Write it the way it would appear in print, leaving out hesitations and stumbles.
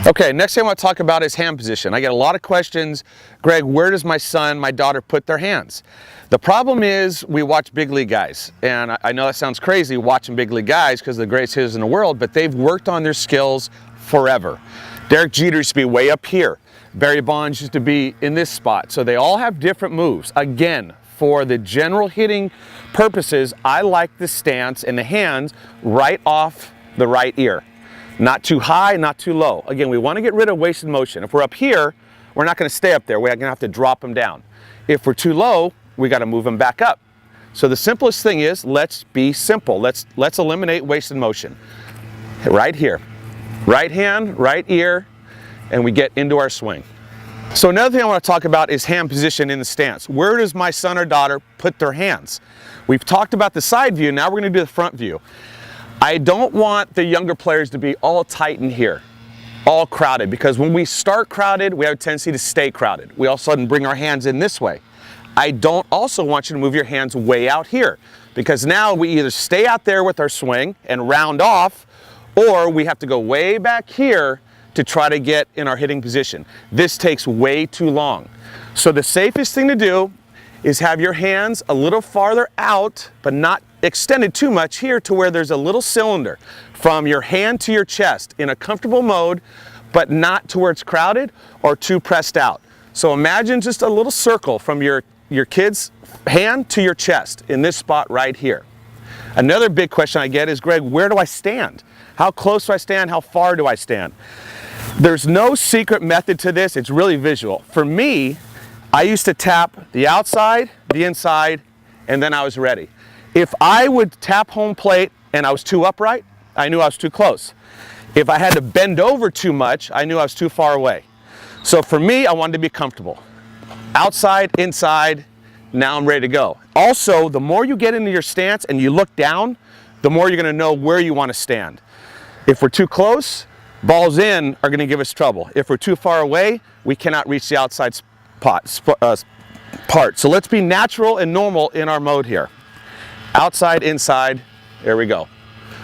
Okay, next thing I want to talk about is hand position. I get a lot of questions, Greg, where does my son, my daughter put their hands? The problem is we watch big league guys, and I know that sounds crazy watching big league guys because they're the greatest hitters in the world, but they've worked on their skills forever. Derek Jeter used to be way up here. Barry Bonds used to be in this spot. So they all have different moves. Again, for the general hitting purposes, I like the stance and the hands right off the right ear. Not too high, not too low. Again, we want to get rid of wasted motion. If we're up here, we're not going to stay up there. We're going to have to drop them down. If we're too low, we got to move them back up. So the simplest thing is, let's be simple. Let's eliminate wasted motion. Right here. Right hand, right ear, and we get into our swing. So another thing I want to talk about is hand position in the stance. Where does my son or daughter put their hands? We've talked about the side view, now we're going to do the front view. I don't want the younger players to be all tight in here, all crowded, because when we start crowded, we have a tendency to stay crowded. We all of a sudden bring our hands in this way. I don't also want you to move your hands way out here, because now we either stay out there with our swing and round off, or we have to go way back here to try to get in our hitting position. This takes way too long. So the safest thing to do is have your hands a little farther out, but not extended too much here to where there's a little cylinder from your hand to your chest in a comfortable mode, but not to where it's crowded or too pressed out. So imagine just a little circle from your kid's hand to your chest in this spot right here. Another big question I get is, Greg, where do I stand? How close do I stand? How far do I stand? There's no secret method to this. It's really visual. For me, I used to tap the outside, the inside, and then I was ready. If I would tap home plate and I was too upright, I knew I was too close. If I had to bend over too much, I knew I was too far away. So for me, I wanted to be comfortable. Outside, inside, now I'm ready to go. Also, the more you get into your stance and you look down, the more you're going to know where you want to stand. If we're too close, balls in are going to give us trouble. If we're too far away, we cannot reach the outside part. So let's be natural and normal in our mode here. Outside, inside, there we go.